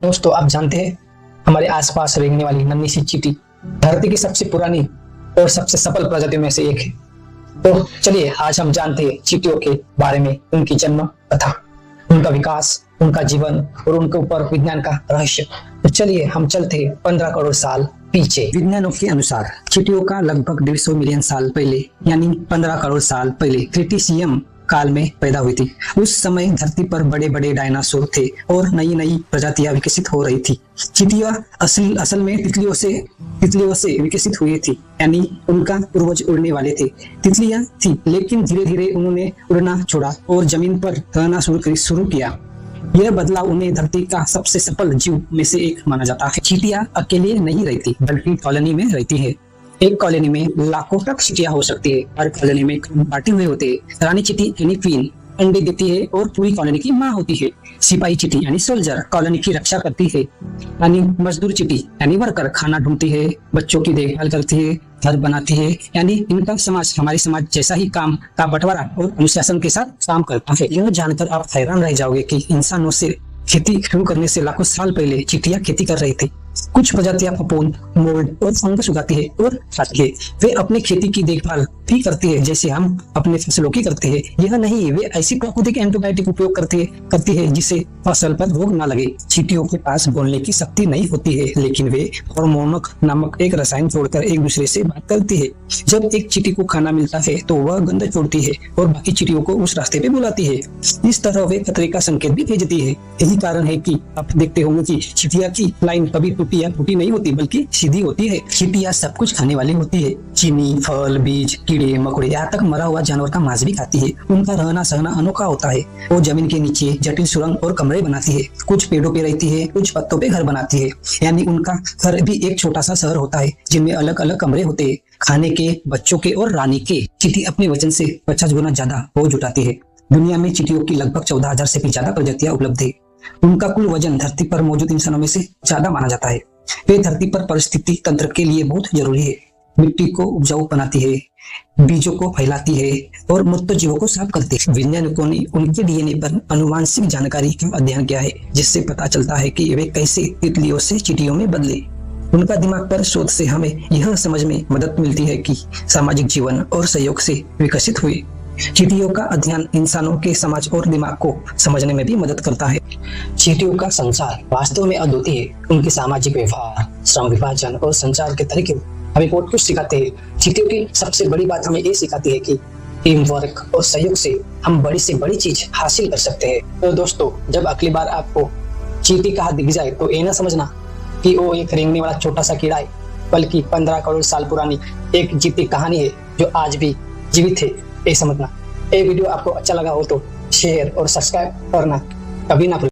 दोस्तों आप जानते हैं हमारे आसपास रेंगने वाली नन्ही सी चींटी धरती की सबसे पुरानी और सबसे सफल प्रजातियों में से एक है। तो चलिए आज हम जानते हैं चींटियों के बारे में, उनकी जन्म कथा, उनका विकास, उनका जीवन और उनके ऊपर विज्ञान का रहस्य। तो चलिए हम चलते हैं 15 करोड़ साल पीछे। विज्ञानों के अनुसार चींटियों का लगभग 150 मिलियन साल पहले यानी 15 करोड़ साल पहले क्रिटेशियम काल में पैदा हुई थी। उस समय धरती पर बड़े बड़े डायनासोर थे और नई नई प्रजातियां विकसित हो रही थी। चींटियां असल में तितलियों से विकसित हुई थी, यानी उनका पूर्वज उड़ने वाले थे। तितलियां थी, लेकिन धीरे धीरे उन्होंने उड़ना छोड़ा और जमीन पर रहना शुरू किया। यह बदलाव उन्हें धरती का सबसे सफल जीव में से एक माना जाता है। चींटियां अकेले नहीं रहती बल्कि कॉलोनी में रहती है। एक कॉलोनी में लाखों तक चींटियां हो सकती है। हर कॉलोनी में बांटे हुए होते हैं। रानी चींटी यानी क्वीन अंडे देती है और पूरी कॉलोनी की माँ होती है। सिपाही चींटी यानी सोल्जर कॉलोनी की रक्षा करती है। यानी मजदूर चींटी यानी वर्कर खाना ढूंढती है, बच्चों की देखभाल करती है, घर बनाती है। यानी इनका समाज हमारे समाज जैसा ही काम का बंटवारा और अनुशासन के साथ काम करता है। यह जानकर आप हैरान रह जाओगे कि इंसानों से खेती शुरू करने से लाखों साल पहले चींटियां खेती कर रही थी। कुछ प्रजातियां फफूंद, मोल्ड और फंगस उगाती है और खाती है। वे अपने खेती की देखभाल भी करती है जैसे हम अपने फसलों की करते हैं। यह नहीं, वे ऐसी प्राकृतिक एंटीबायोटिक उपयोग करती है जिससे फसल पर रोग न लगे। चींटियों के पास बोलने की शक्ति नहीं होती है, लेकिन वे हार्मोन नामक एक रसायन छोड़कर एक दूसरे से बात करती है। जब एक चींटी को खाना मिलता है तो वह गंध छोड़ती है और बाकी चींटियों को उस रास्ते पे बुलाती है। इस तरह वे खतरे का संकेत भी भेजती है। यही कारण है कि आप देखते होंगे कि चींटियां की लाइन कभी टूटी नहीं होती बल्कि सीधी होती है। चींटियां सब कुछ खाने वाली होती है। चीनी, फल, बीज, कीड़े मकोड़े, यहाँ तक मरा हुआ जानवर का मांस भी खाती है। उनका रहना सहना अनोखा होता है। वो जमीन के नीचे जटिल सुरंग और कमरे बनाती है। कुछ पेड़ों पे रहती है, कुछ पत्तों पे घर बनाती है। यानी उनका घर भी एक छोटा सा शहर होता है जिनमें अलग अलग कमरे होते हैं, खाने के, बच्चों के और रानी के। चींटी अपने वजन से 50 गुना ज्यादा बोझ उठाती है। दुनिया में चींटियों की लगभग 14,000 से भी ज्यादा प्रजातियां उपलब्ध है। उनका कुल वजन धरती पर मौजूद इंसानों में से ज्यादा माना जाता है। वे धरती पर पारिस्थितिकी तंत्र के लिए बहुत जरूरी है। मिट्टी को उपजाऊ बनाती है, बीजों को फैलाती है और मृत जीवों को साफ करती है। वैज्ञानिकों ने उनके डीएनए पर आनुवांशिक जानकारी का अध्ययन किया है, जिससे पता चलता है कि वे कैसे तितलियों से चींटियों में बदले। उनका दिमाग पर शोध से हमें यह समझ में मदद मिलती है कि सामाजिक जीवन और सहयोग से विकसित हुए। चींटियों का अध्ययन इंसानों के समाज और दिमाग को समझने में भी मदद करता है। चींटियों का संसार वास्तव में अद्वितीय है। उनके सामाजिक व्यवहार, श्रम विभाजन और संचार के तरीके हमें बहुत कुछ सिखाते हैं। चींटियों की सबसे बड़ी बात हमें ये सिखाती है कि टीम वर्क और सहयोग से हम बड़ी से बड़ी चीज हासिल कर सकते हैं। तो दोस्तों, जब अगली बार आपको चींटी कहा दिख जाए तो ये ना समझना कि वो एक रेंगने वाला छोटा सा कीड़ा है, बल्कि 15 करोड़ साल पुरानी एक जीती कहानी है जो आज भी जीवित है। ये समझना। ये वीडियो आपको अच्छा लगा हो तो शेयर और सब्सक्राइब करना कभी ना भूलें।